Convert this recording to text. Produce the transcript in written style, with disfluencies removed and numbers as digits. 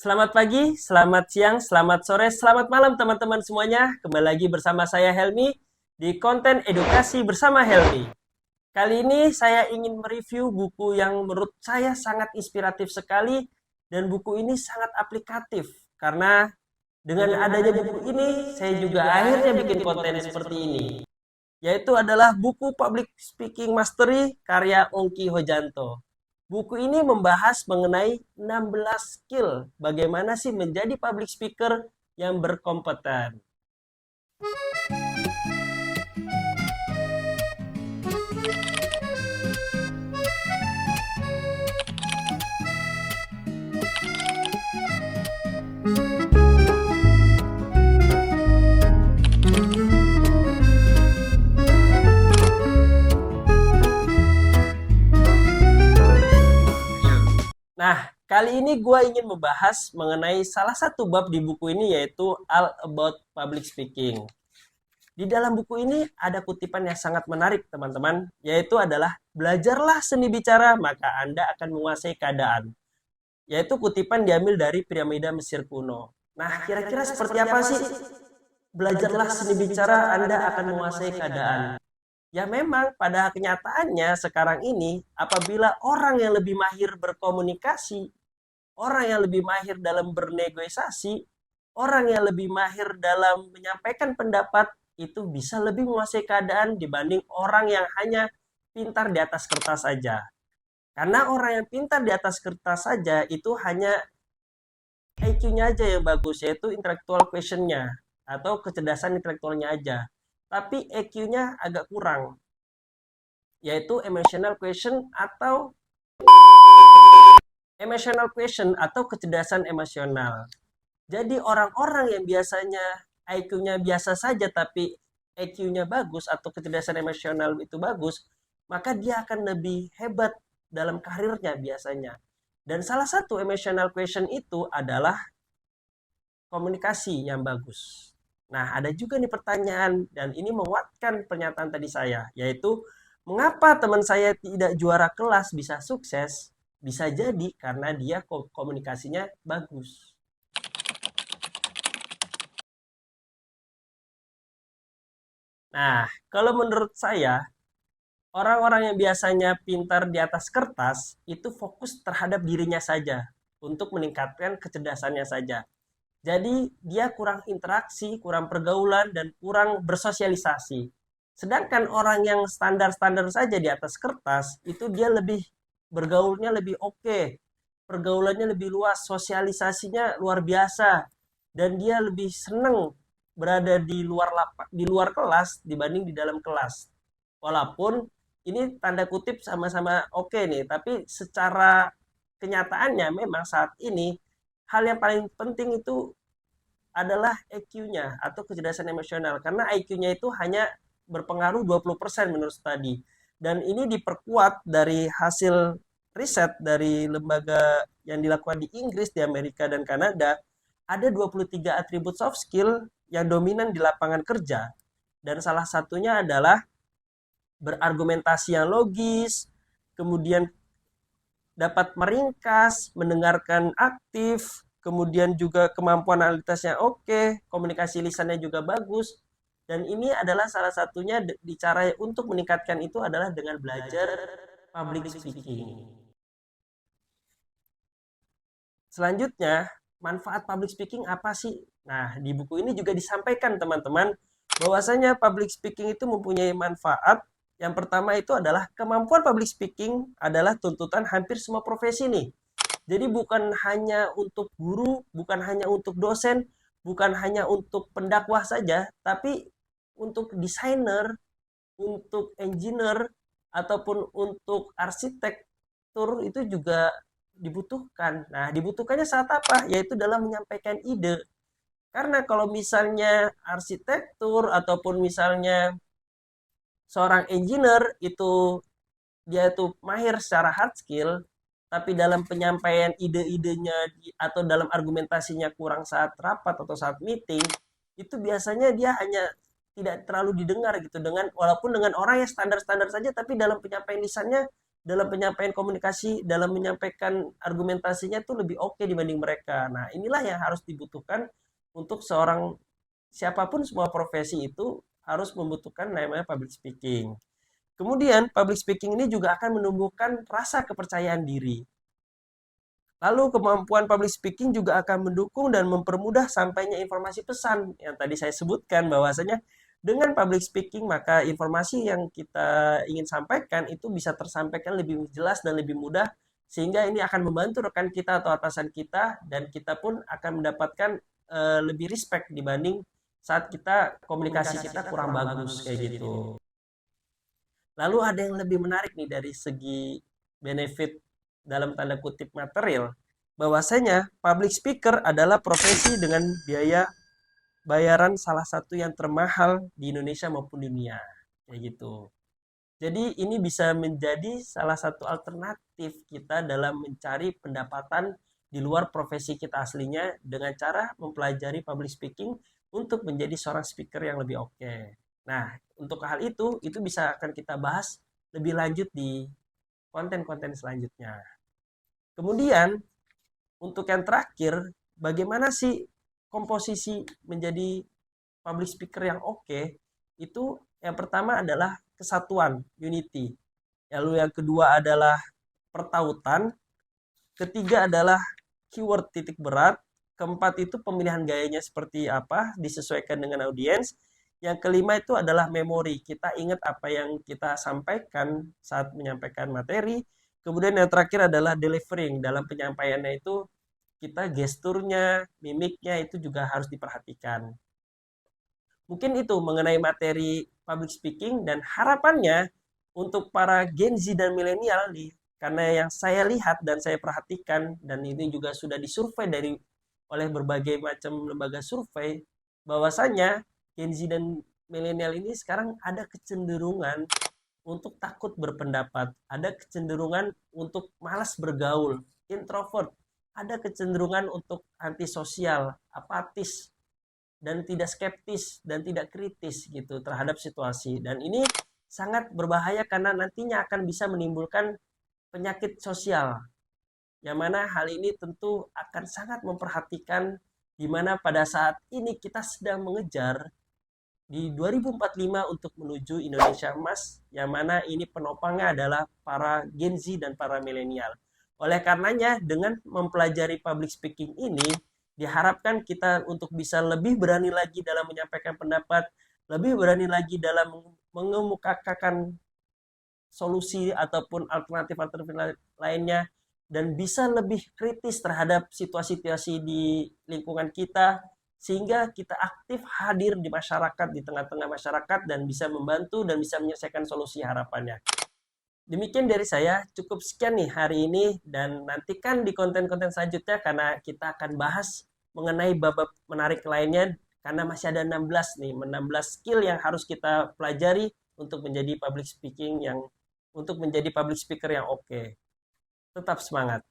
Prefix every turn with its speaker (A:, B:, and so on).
A: Selamat pagi, selamat siang, selamat sore, selamat malam teman-teman semuanya. Kembali lagi bersama saya Helmi di konten edukasi bersama Helmi. Kali ini saya ingin mereview buku yang menurut saya sangat inspiratif sekali dan buku ini sangat aplikatif karena dengan adanya buku ini saya juga akhirnya bikin konten seperti ini, yaitu adalah buku Public Speaking Mastery karya Ongki Hojanto. Buku ini membahas mengenai 16 skill bagaimana sih menjadi public speaker yang berkompeten. Nah, kali ini gue ingin membahas mengenai salah satu bab di buku ini yaitu All About Public Speaking. Di dalam buku ini ada kutipan yang sangat menarik teman-teman, yaitu adalah belajarlah seni bicara maka Anda akan menguasai keadaan. Yaitu kutipan diambil dari piramida Mesir kuno. Nah, kira-kira seperti apa sih? Belajarlah seni bicara Anda akan menguasai keadaan. Ya memang pada kenyataannya sekarang ini apabila orang yang lebih mahir berkomunikasi, orang yang lebih mahir dalam bernegosiasi, orang yang lebih mahir dalam menyampaikan pendapat itu bisa lebih menguasai keadaan dibanding orang yang hanya pintar di atas kertas saja. Karena orang yang pintar di atas kertas saja itu hanya IQ-nya aja yang bagus, yaitu intellectual question-nya atau kecerdasan intelektualnya aja. Tapi EQ-nya agak kurang, yaitu emotional question atau kecerdasan emosional. Jadi orang-orang yang biasanya IQ-nya biasa saja tapi EQ-nya bagus atau kecerdasan emosional itu bagus, maka dia akan lebih hebat dalam karirnya biasanya. Dan salah satu emotional question itu adalah komunikasi yang bagus. Nah, ada juga nih pertanyaan dan ini menguatkan pernyataan tadi saya, yaitu mengapa teman saya tidak juara kelas bisa sukses? Bisa jadi karena dia komunikasinya bagus. Nah, kalau menurut saya, orang-orang yang biasanya pintar di atas kertas itu fokus terhadap dirinya saja untuk meningkatkan kecerdasannya saja. Jadi dia kurang interaksi, kurang pergaulan, dan kurang bersosialisasi. Sedangkan orang yang standar-standar saja di atas kertas, itu dia lebih bergaulnya lebih oke, pergaulannya lebih luas, sosialisasinya luar biasa, dan dia lebih senang berada di luar kelas dibanding di dalam kelas. Walaupun ini tanda kutip sama-sama oke nih, tapi secara kenyataannya memang saat ini hal yang paling penting itu adalah EQ-nya atau kecerdasan emosional karena IQ-nya itu hanya berpengaruh 20% menurut studi. Dan ini diperkuat dari hasil riset dari lembaga yang dilakukan di Inggris, di Amerika dan Kanada, ada 23 atribut soft skill yang dominan di lapangan kerja. Dan salah satunya adalah berargumentasi yang logis, kemudian dapat meringkas, mendengarkan aktif, kemudian juga kemampuan analitasnya oke, komunikasi lisannya juga bagus. Dan ini adalah salah satunya di cara untuk meningkatkan itu adalah dengan belajar public speaking. Selanjutnya, manfaat public speaking apa sih? Nah, di buku ini juga disampaikan teman-teman bahwasanya public speaking itu mempunyai manfaat. Yang pertama itu adalah kemampuan public speaking adalah tuntutan hampir semua profesi nih. Jadi bukan hanya untuk guru, bukan hanya untuk dosen, bukan hanya untuk pendakwah saja, tapi untuk desainer, untuk engineer, ataupun untuk arsitektur itu juga dibutuhkan. Nah, dibutuhkannya saat apa? Yaitu dalam menyampaikan ide. Karena kalau misalnya arsitektur ataupun misalnya seorang engineer itu dia itu mahir secara hard skill, tapi dalam penyampaian ide-idenya atau dalam argumentasinya kurang saat rapat atau saat meeting, itu biasanya dia hanya tidak terlalu didengar gitu dengan walaupun dengan orang yang standar-standar saja tapi dalam penyampaian lisannya dalam penyampaian komunikasi, dalam menyampaikan argumentasinya itu lebih oke dibanding mereka. Nah, inilah yang harus dibutuhkan untuk seorang siapapun semua profesi itu harus membutuhkan namanya public speaking. Kemudian, public speaking ini juga akan menumbuhkan rasa kepercayaan diri. Lalu kemampuan public speaking juga akan mendukung dan mempermudah sampainya informasi pesan yang tadi saya sebutkan bahwasanya dengan public speaking maka informasi yang kita ingin sampaikan itu bisa tersampaikan lebih jelas dan lebih mudah sehingga ini akan membantu rekan kita atau atasan kita dan kita pun akan mendapatkan lebih respect dibanding saat kita komunikasi kita kurang bagus kayak gitu. Lalu ada yang lebih menarik nih dari segi benefit dalam tanda kutip material, bahwasanya public speaker adalah profesi dengan biaya bayaran salah satu yang termahal di Indonesia maupun dunia. Kayak gitu. Jadi ini bisa menjadi salah satu alternatif kita dalam mencari pendapatan di luar profesi kita aslinya dengan cara mempelajari public speaking untuk menjadi seorang speaker yang lebih oke. Nah, untuk hal itu bisa akan kita bahas lebih lanjut di konten-konten selanjutnya. Kemudian, untuk yang terakhir, bagaimana sih komposisi menjadi public speaker yang oke? Itu yang pertama adalah kesatuan, unity. Lalu yang kedua adalah pertautan. Ketiga adalah keyword titik berat. Keempat itu pemilihan gayanya seperti apa, disesuaikan dengan audiens. Yang kelima itu adalah memori. Kita ingat apa yang kita sampaikan saat menyampaikan materi. Kemudian yang terakhir adalah delivering. Dalam penyampaiannya itu kita gesturnya, mimiknya itu juga harus diperhatikan. Mungkin itu mengenai materi public speaking dan harapannya untuk para Gen Z dan milenial nih, karena yang saya lihat dan saya perhatikan dan ini juga sudah disurvei oleh berbagai macam lembaga survei bahwasanya Gen Z dan milenial ini sekarang ada kecenderungan untuk takut berpendapat, ada kecenderungan untuk malas bergaul, introvert, ada kecenderungan untuk antisosial, apatis, dan tidak skeptis dan tidak kritis gitu terhadap situasi. Dan ini sangat berbahaya karena nantinya akan bisa menimbulkan penyakit sosial. Yang mana hal ini tentu akan sangat memperhatikan di mana pada saat ini kita sedang mengejar di 2045 untuk menuju Indonesia Emas, yang mana ini penopangnya adalah para Gen Z dan para milenial. Oleh karenanya, dengan mempelajari public speaking ini, diharapkan kita untuk bisa lebih berani lagi dalam menyampaikan pendapat, lebih berani lagi dalam mengemukakan solusi ataupun alternatif-alternatif lainnya, dan bisa lebih kritis terhadap situasi-situasi di lingkungan kita, sehingga kita aktif hadir di masyarakat, di tengah-tengah masyarakat, dan bisa membantu dan bisa menyelesaikan solusi harapannya. Demikian dari saya, cukup sekian nih hari ini, dan nantikan di konten-konten selanjutnya karena kita akan bahas mengenai bab menarik lainnya, karena masih ada 16 nih, 16 skill yang harus kita pelajari untuk menjadi public speaking untuk menjadi public speaker yang oke. Tetap semangat.